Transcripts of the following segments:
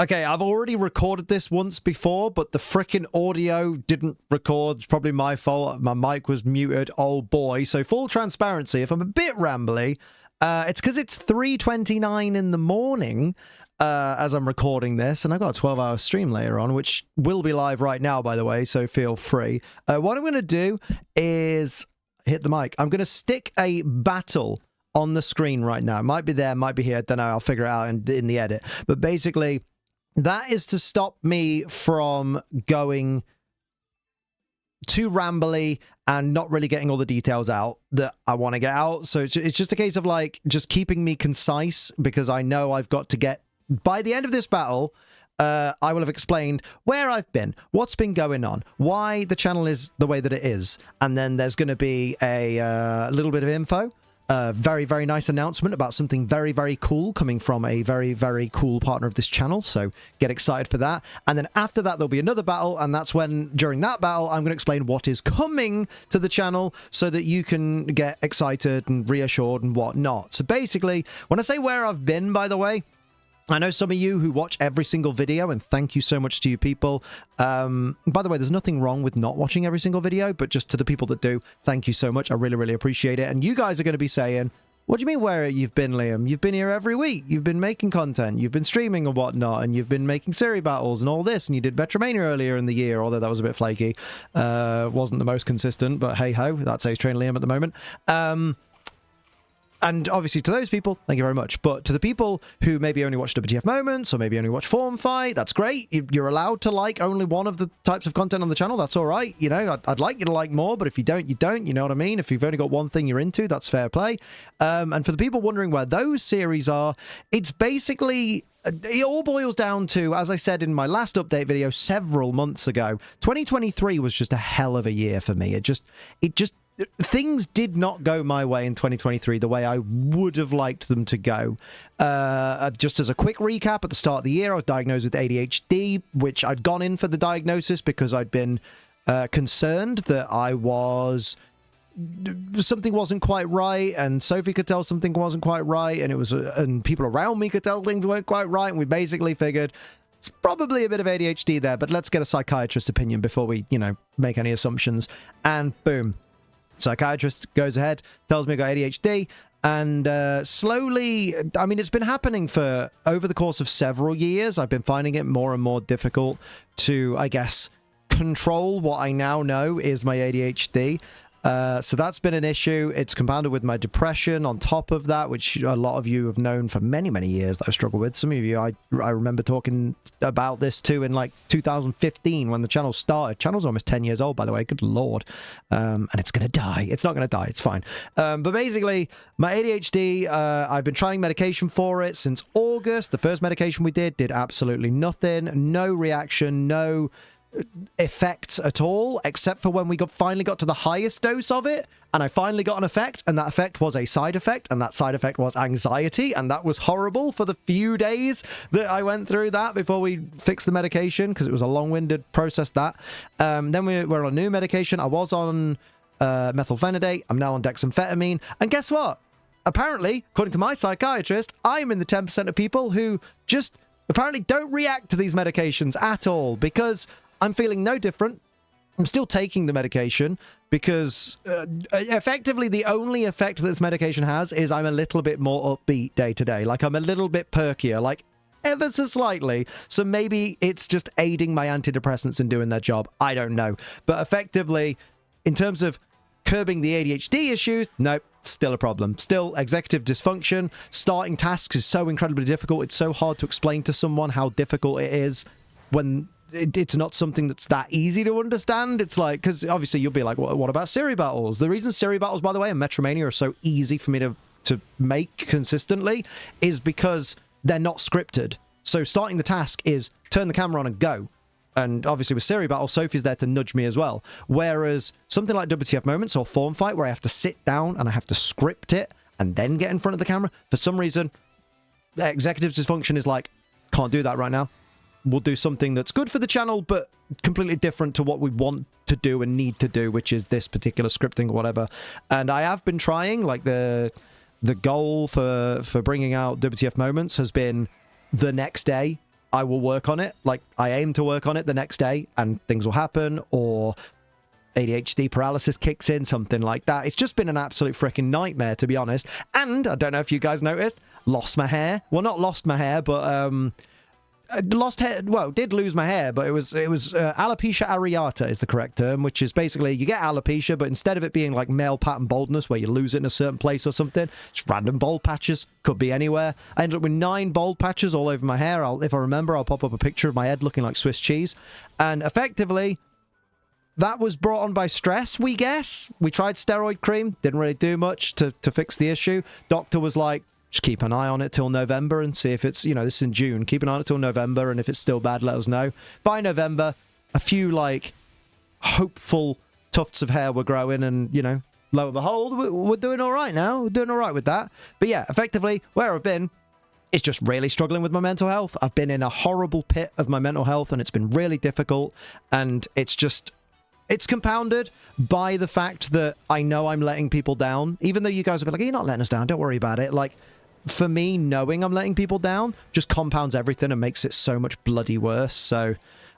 Okay, I've already recorded this once before, but the frickin' audio didn't record. It's probably my fault. My mic was muted. Oh boy. So full transparency, if I'm a bit rambly, it's because it's 3:29 in the morning as I'm recording this, and I've got a 12-hour stream later on, which will be live right now, by the way, so feel free. What I'm going to do is hit the mic. I'm going to stick a battle on the screen right now. It might be there, might be here. I don't know. I'll figure it out in the edit. But basically, that is to stop me from going too rambly and not really getting all the details out that I want to get out. So it's just a case of like just keeping me concise, because I know I've got to get, by the end of this battle, I will have explained where I've been, what's been going on, why the channel is the way that it is. And then there's going to be a little bit of info. Very, very nice announcement about something very, very cool coming from a very, very cool partner of this channel, so get excited for that. And then after that, there'll be another battle, and that's when, during that battle, I'm going to explain what is coming to the channel so that you can get excited and reassured and whatnot. So basically, when I say where I've been, by the way, I know some of you who watch every single video, and thank you so much to you people. By the way, there's nothing wrong with not watching every single video, but just to the people that do, thank you so much. I really, really appreciate it. And you guys are going to be saying, what do you mean where you've been, Liam? You've been here every week. You've been making content. You've been streaming and whatnot, and you've been making Siri battles and all this, and you did Metromania earlier in the year, although that was a bit flaky. Wasn't the most consistent, but hey-ho, that's AceTrainerLiam at the moment. And obviously to those people, thank you very much. But to the people who maybe only watch WTF Moments or maybe only watch Form Fight, that's great. You're allowed to like only one of the types of content on the channel. That's all right. You know, I'd like you to like more, but if you don't, you don't. You know what I mean? If you've only got one thing you're into, that's fair play. And for the people wondering where those series are, it's basically... It all boils down to, as I said in my last update video several months ago, 2023 was just a hell of a year for me. It just things did not go my way in 2023 the way I would have liked them to go. Just as a quick recap, at the start of the year, I was diagnosed with ADHD, which I'd gone in for the diagnosis because I'd been concerned that something wasn't quite right, and Sophie could tell something wasn't quite right, and and people around me could tell things weren't quite right, and we basically figured it's probably a bit of ADHD there, but let's get a psychiatrist's opinion before we, make any assumptions. And boom. Psychiatrist goes ahead, tells me I got ADHD, and slowly, I mean, it's been happening for over the course of several years. I've been finding it more and more difficult to, I guess, control what I now know is my ADHD. So that's been an issue. It's compounded with my depression on top of that, which a lot of you have known for many, many years that I've struggled with. Some of you, I remember talking about this too in like 2015 when the channel started. Channel's almost 10 years old, by the way. Good Lord. And it's going to die. It's not going to die. It's fine. But basically, my ADHD, I've been trying medication for it since August. The first medication we did absolutely nothing. No reaction, no effects at all, except for when we finally got to the highest dose of it, and I finally got an effect, and that effect was a side effect, and that side effect was anxiety, and that was horrible for the few days that I went through that before we fixed the medication, because it was a long-winded process, that. Then we're on a new medication. I was on methylphenidate. I'm now on dexamphetamine, and guess what? Apparently, according to my psychiatrist, I'm in the 10% of people who just apparently don't react to these medications at all, because I'm feeling no different. I'm still taking the medication because effectively the only effect that this medication has is I'm a little bit more upbeat day to day. Like I'm a little bit perkier, like ever so slightly. So maybe it's just aiding my antidepressants in doing their job. I don't know. But effectively, in terms of curbing the ADHD issues, nope, still a problem. Still executive dysfunction. Starting tasks is so incredibly difficult. It's so hard to explain to someone how difficult it is when it's not something that's that easy to understand. It's like, because obviously you'll be like, what about Siri battles? The reason Siri battles, by the way, and Metromania are so easy for me to make consistently is because they're not scripted. So starting the task is turn the camera on and go. And obviously with Siri battle, Sophie's there to nudge me as well. Whereas something like WTF Moments or Form Fight, where I have to sit down and I have to script it and then get in front of the camera, for some reason, executive dysfunction is like, can't do that right now. We'll do something that's good for the channel, but completely different to what we want to do and need to do, which is this particular scripting or whatever. And I have been trying, like the goal for bringing out WTF Moments has been the next day. I will work on it. Like, I aim to work on it the next day and things will happen, or ADHD paralysis kicks in, something like that. It's just been an absolute freaking nightmare, to be honest. And I don't know if you guys noticed, lost my hair. Well, not lost my hair, but lost hair. Well, did lose my hair, but it was alopecia areata is the correct term, which is basically you get alopecia, but instead of it being like male pattern baldness where you lose it in a certain place or something, it's random bald patches. Could be anywhere. I ended up with 9 bald patches all over my hair. If I remember, I'll pop up a picture of my head looking like Swiss cheese. And effectively, that was brought on by stress, we guess. We tried steroid cream, didn't really do much to fix the issue. Doctor was like, just keep an eye on it till November and see if it's, you know, this is in June. Keep an eye on it till November, and if it's still bad, let us know. By November, a few, like, hopeful tufts of hair were growing, and, you know, lo and behold, we're doing all right now. We're doing all right with that. But yeah, effectively, where I've been is just really struggling with my mental health. I've been in a horrible pit of my mental health, and it's been really difficult, and it's just... It's compounded by the fact that I know I'm letting people down. Even though you guys have been like, you're not letting us down, don't worry about it. Like, for me, knowing I'm letting people down just compounds everything and makes it so much bloody worse. So,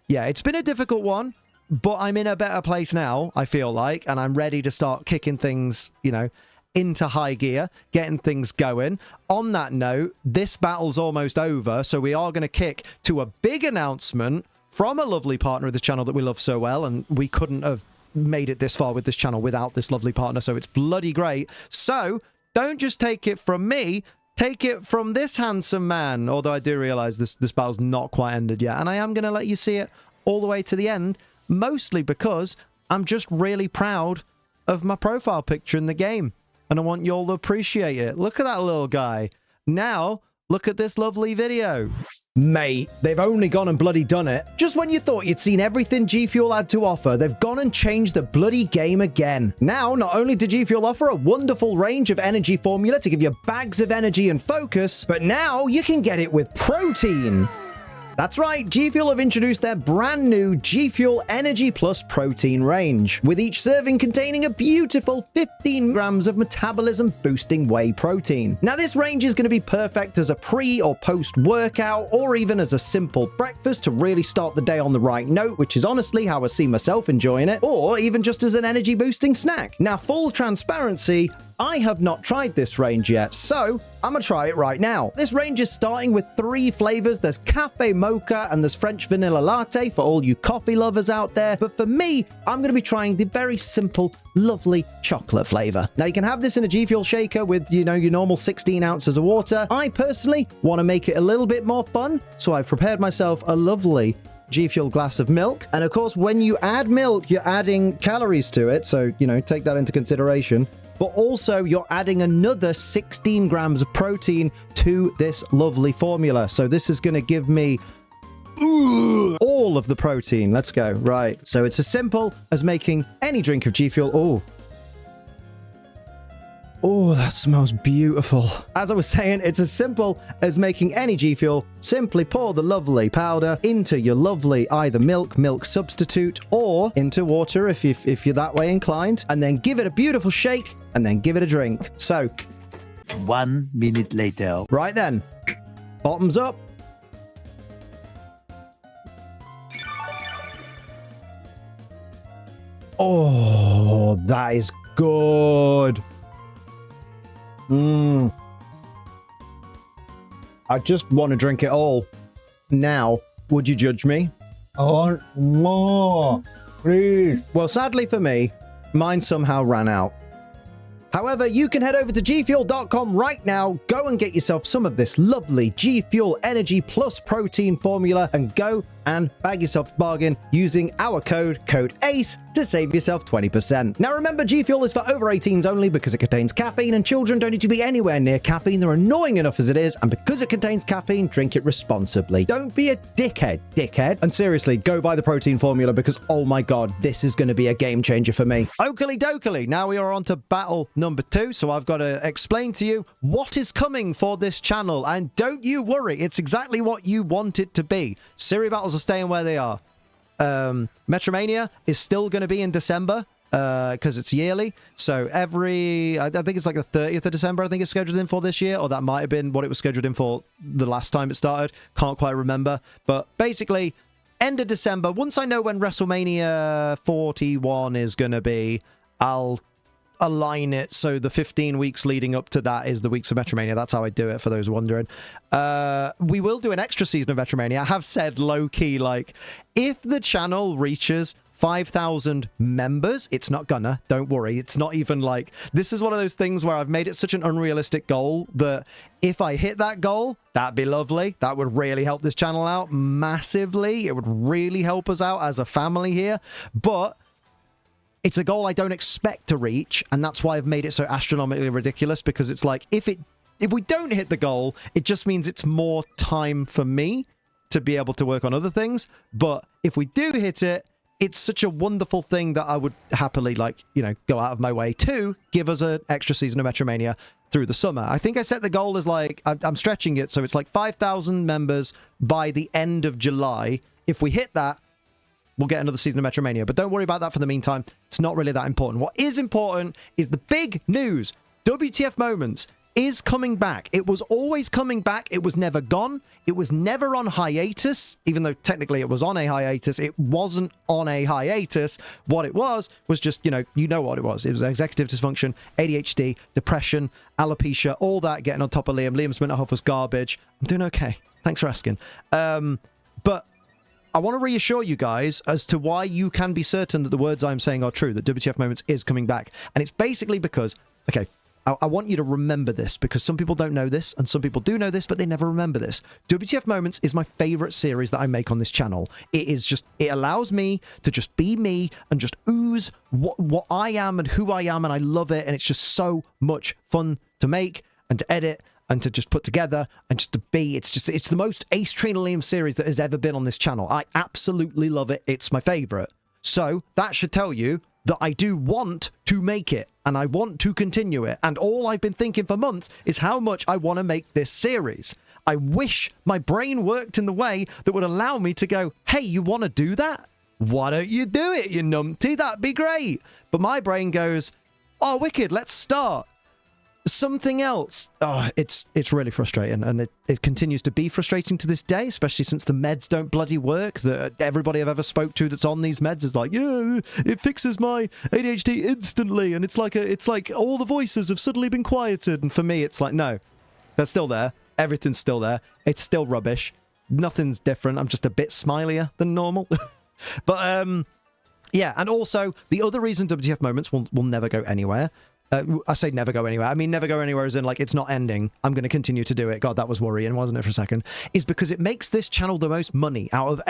yeah, it's been a difficult one, but I'm in a better place now, I feel like, and I'm ready to start kicking things, you know, into high gear, getting things going. On that note, this battle's almost over, so we are going to kick to a big announcement from a lovely partner of this channel that we love so well, and we couldn't have made it this far with this channel without this lovely partner, so it's bloody great. So, don't just take it from me, take it from this handsome man, although I do realise this battle's not quite ended yet, and I am going to let you see it all the way to the end, mostly because I'm just really proud of my profile picture in the game, and I want you all to appreciate it. Look at that little guy. Now, look at this lovely video. Mate, they've only gone and bloody done it. Just when you thought you'd seen everything G Fuel had to offer, they've gone and changed the bloody game again. Now, not only did G Fuel offer a wonderful range of energy formula to give you bags of energy and focus, but now you can get it with protein. That's right, G Fuel have introduced their brand new G Fuel Energy Plus protein range, with each serving containing a beautiful 15 grams of metabolism boosting whey protein. Now this range is going to be perfect as a pre or post workout, or even as a simple breakfast to really start the day on the right note, which is honestly how I see myself enjoying it, or even just as an energy boosting snack. Now, full transparency, I have not tried this range yet, so I'm gonna try it right now. This range is starting with 3 flavors. There's cafe mocha and there's French vanilla latte for all you coffee lovers out there. But for me, I'm gonna be trying the very simple, lovely chocolate flavor. Now you can have this in a G Fuel shaker with, you know, your normal 16 ounces of water. I personally want to make it a little bit more fun, so I've prepared myself a lovely G Fuel glass of milk. And of course, when you add milk, you're adding calories to it, so, you know, take that into consideration. But also you're adding another 16 grams of protein to this lovely formula. So this is going to give me all of the protein. Let's go. Right. So it's as simple as making any drink of G Fuel. Oh, that smells beautiful. As I was saying, it's as simple as making any G Fuel. Simply pour the lovely powder into your lovely either milk substitute, or into water if you're that way inclined, and then give it a beautiful shake, and then give it a drink. So, 1 minute later. Right then, bottoms up. Oh, that is good. I just want to drink it all. Now, would you judge me? I want more, please. Well, sadly for me, mine somehow ran out. However, you can head over to gfuel.com right now, go and get yourself some of this lovely G Fuel Energy Plus protein formula, and go and bag yourself a bargain using our code ACE, to save yourself 20%. Now remember, G Fuel is for over 18s only because it contains caffeine, and children don't need to be anywhere near caffeine. They're annoying enough as it is, and because it contains caffeine, drink it responsibly. Don't be a dickhead. And seriously, go buy the protein formula, because oh my god, this is going to be a game changer for me. Oakley dokely, now we are on to battle number 2, so I've got to explain to you what is coming for this channel, and don't you worry, it's exactly what you want it to be. Siri battles are staying where they are. Metromania is still going to be in December. because it's yearly. So every, I think it's like the 30th of December, I think it's scheduled in for this year, or that might have been what it was scheduled in for the last time it started. Can't quite remember. But basically, end of December, once I know when WrestleMania 41 is going to be, I'll align it so the 15 weeks leading up to that is the weeks of Metromania. That's how I do it, for those wondering. We will do an extra season of Metromania. I have said low-key, like, if the channel reaches 5,000 members, it's not gonna, don't worry. It's not even like, this is one of those things where I've made it such an unrealistic goal that if I hit that goal, that'd be lovely. That would really help this channel out massively. It would really help us out as a family here. But it's a goal I don't expect to reach, and that's why I've made it so astronomically ridiculous, because it's like, if we don't hit the goal, it just means it's more time for me to be able to work on other things. But if we do hit it, it's such a wonderful thing that I would happily, like, you know, go out of my way to give us an extra season of Metromania through the summer. I think I set the goal as, like, I'm stretching it, so it's like 5,000 members by the end of July. If we hit that, we'll get another season of Metromania. But don't worry about that for the meantime. It's not really that important. What is important is the big news. WTF Moments is coming back. It was always coming back. It was never gone. It was never on hiatus, even though technically it was on a hiatus. It wasn't on a hiatus. What it was just, you know what it was. It was executive dysfunction, ADHD, depression, alopecia, all that getting on top of Liam. Liam's mental health was garbage. I'm doing okay. Thanks for asking. But I want to reassure you guys as to why you can be certain that the words I'm saying are true, that WTF Moments is coming back. And it's basically because, okay, I want you to remember this, because some people don't know this, and some people do know this, but they never remember this. WTF Moments is my favorite series that I make on this channel. It is just, it allows me to just be me and just ooze what I am and who I am, and I love it, and it's just so much fun to make and to edit and to just put together and just to be. It's the most AceTrainerLiam series that has ever been on this channel. I absolutely love it. It's my favorite. So that should tell you that I do want to make it, and I want to continue it. And all I've been thinking for months is how much I want to make this series. I wish my brain worked in the way that would allow me to go, hey, you want to do that? Why don't you do it, you numpty? That'd be great. But my brain goes, oh, wicked, let's start something else. Oh, it's really frustrating, and it continues to be frustrating to this day, especially since the meds don't bloody work. That everybody I've ever spoke to that's on these meds is like, yeah, it fixes my ADHD instantly, and it's like all the voices have suddenly been quieted. And for me, it's like, no, they're still there. Everything's still there. It's still rubbish. Nothing's different. I'm just a bit smilier than normal. But yeah, and also the other reason WTF Moments will never go anywhere. I say never go anywhere. I mean, never go anywhere as in, like, it's not ending. I'm going to continue to do it. God, that was worrying, wasn't it, for a second? Is because it makes this channel the most money. Out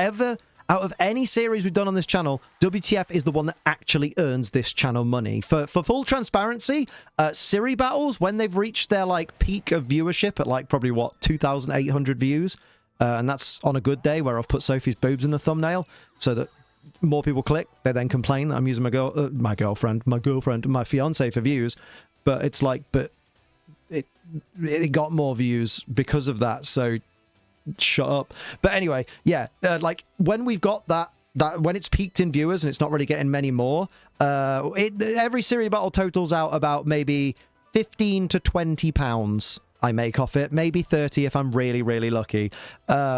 of any series we've done on this channel, WTF is the one that actually earns this channel money. For full transparency, Siri battles, when they've reached their, like, peak of viewership at, like, probably, what, 2,800 views? And that's on a good day where I've put Sophie's boobs in the thumbnail so that more people click. They then complain that I'm using my girlfriend, my fiance for views, but it's like, but it got more views because of that. So shut up. But anyway, yeah, like when we've got that when it's peaked in viewers and it's not really getting many more, every Siri battle totals out about maybe 15 to 20 pounds. I make off it, maybe 30 if I'm really, really lucky,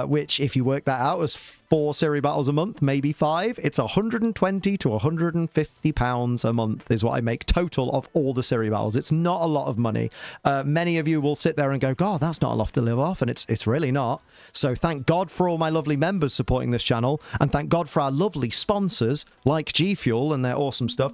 which if you work that out as 4 Siri battles a month, maybe 5, it's 120 to 150 pounds a month is what I make total of all the Siri battles. It's not a lot of money. Many of you will sit there and go, God, that's not a lot to live off, and it's really not. So thank God for all my lovely members supporting this channel, and thank God for our lovely sponsors like GFUEL and their awesome stuff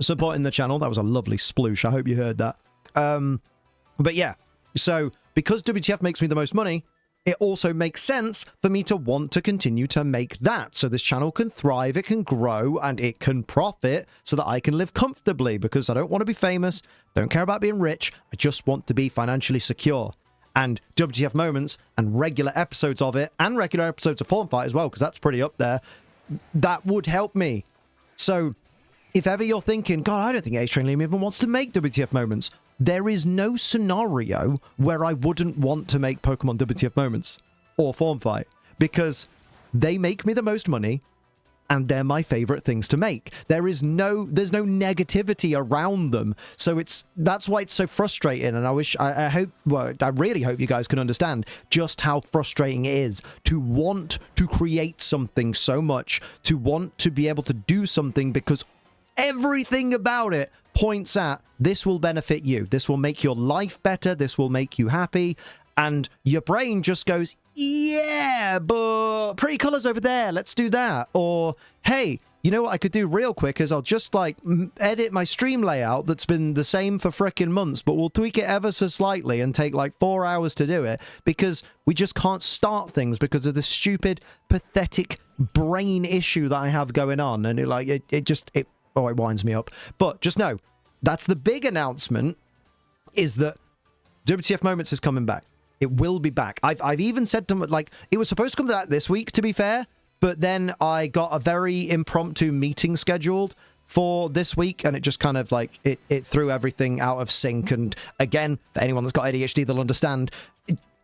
supporting the channel. That was a lovely sploosh. I hope you heard that. But yeah, so because WTF makes me the most money, it also makes sense for me to want to continue to make that. So this channel can thrive, it can grow, and it can profit so that I can live comfortably, because I don't want to be famous, don't care about being rich, I just want to be financially secure. And WTF Moments and regular episodes of it, and regular episodes of Form Fight as well, because that's pretty up there, that would help me. So if ever you're thinking, God, I don't think AceTrainerLiam even wants to make WTF Moments, there is no scenario where I wouldn't want to make Pokemon WTF Moments or Form Fight, because they make me the most money. and they're my favorite things to make. There's no negativity around them, so that's why it's so frustrating. And I really hope you guys can understand just how frustrating it is to want to create something so much, to want to be able to do something, because everything about it points at this will benefit you, this will make your life better, this will make you happy, and your brain just goes, yeah, but pretty colors over there, let's do that. Or, hey, you know what I could do real quick is I'll just like edit my stream layout that's been the same for frickin' months, but we'll tweak it ever so slightly and take like 4 hours to do it, because we just can't start things because of this stupid, pathetic brain issue that I have going on. And it winds me up. But just know, that's the big announcement, is that WTF Moments is coming back. It will be back. I've even said to them, like, it was supposed to come back this week, to be fair, but then I got a very impromptu meeting scheduled for this week, and it just kind of like it threw everything out of sync. And again, for anyone that's got ADHD, they'll understand.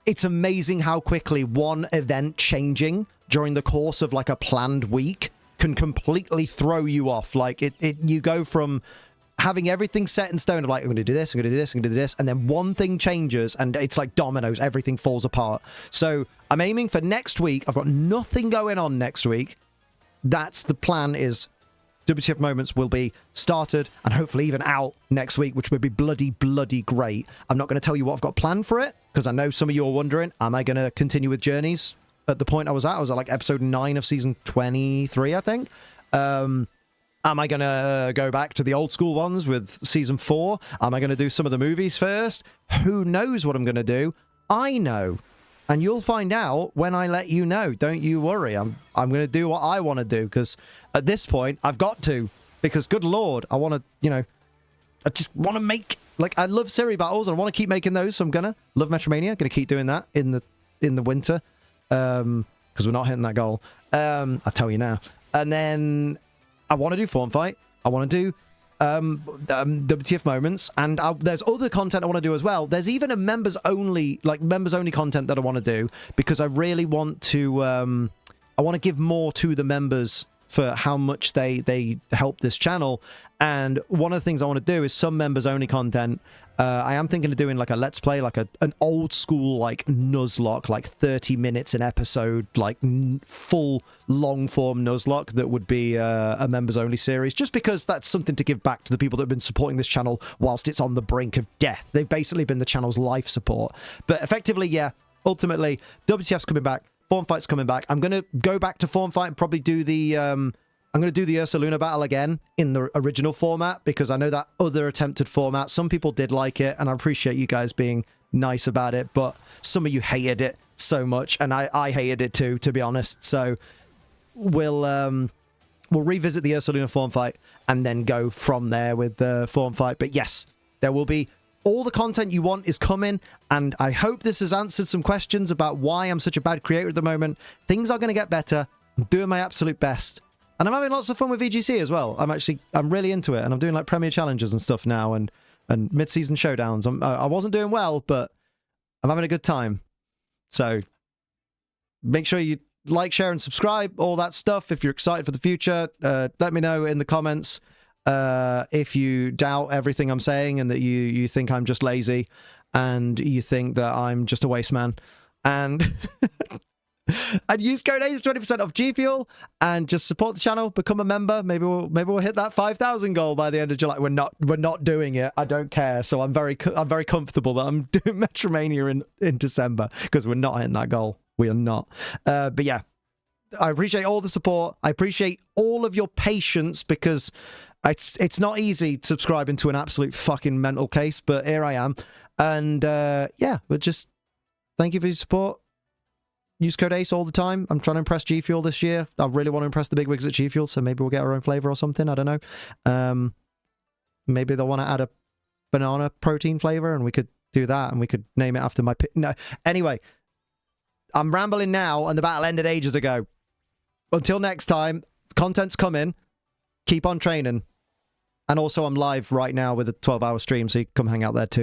It's amazing how quickly one event changing during the course of like a planned week can completely throw you off. Like you go from having everything set in stone of like, I'm going to do this, I'm going to do this, I'm going to do this, and then one thing changes and it's like dominoes, everything falls apart. So I'm aiming for next week. I've got nothing going on next week. That's the plan, is WTF Moments will be started and hopefully even out next week, which would be bloody great. I'm not going to tell you what I've got planned for it, because I know some of you are wondering, am I going to continue with Journeys? At the point I was at like episode 9 of season 23, I think. Am I going to go back to the old school ones with season 4? Am I going to do some of the movies first? Who knows what I'm going to do? I know. And you'll find out when I let you know. Don't you worry. I'm going to do what I want to do, because at this point, I've got to. Because, good Lord, I want to, I just want to make, like, I love Siri battles, and I want to keep making those, so I'm going to. Love Metromania. Going to keep doing that in the winter. Because we're not hitting that goal. I'll tell you now. And then I want to do Form Fight. I want to do WTF Moments, and there's other content I want to do as well. There's even a members only content that I want to do, because I really want to I want to give more to the members for how much they help this channel. And one of the things I want to do is some members only content. I am thinking of doing like a let's play, like an old school like Nuzlocke, like 30 minutes an episode, like full long form Nuzlocke that would be a members only series, just because that's something to give back to the people that have been supporting this channel whilst it's on the brink of death. They've basically been the channel's life support. But effectively, yeah, ultimately, WTF's coming back, Form Fight's coming back. I'm going to go back to Form Fight and probably do the I'm going to do the Ursaluna battle again in the original format, because I know that other attempted format, some people did like it, and I appreciate you guys being nice about it, but some of you hated it so much, and I hated it too, to be honest. So we'll revisit the Ursaluna form fight and then go from there with the form fight. But yes, there will be all the content you want is coming, and I hope this has answered some questions about why I'm such a bad creator at the moment. Things are going to get better. I'm doing my absolute best. And I'm having lots of fun with VGC as well. I'm really into it, and I'm doing like premier challenges and stuff now, and mid-season showdowns. I wasn't doing well, but I'm having a good time. So make sure you like, share, and subscribe, all that stuff. If you're excited for the future, let me know in the comments if you doubt everything I'm saying and that you think I'm just lazy and you think that I'm just a waste man. And and use code ACE 20% off GFUEL, and just support the channel, become a member. Maybe we'll hit that 5,000 goal by the end of July. We're not doing it. I don't care. So I'm very comfortable that I'm doing Metromania in December, because we're not hitting that goal. We are not. But yeah, I appreciate all the support. I appreciate all of your patience, because it's not easy subscribing to an absolute fucking mental case, but here I am. And yeah, but just thank you for your support. Use code ACE all the time. I'm trying to impress GFUEL this year. I really want to impress the big wigs at GFUEL, so maybe we'll get our own flavor or something. I don't know. Maybe they'll want to add a banana protein flavor, and we could do that, and we could name it after my... No. Anyway, I'm rambling now, and the battle ended ages ago. Until next time, content's coming. Keep on training. And also, I'm live right now with a 12-hour stream, so you can come hang out there too.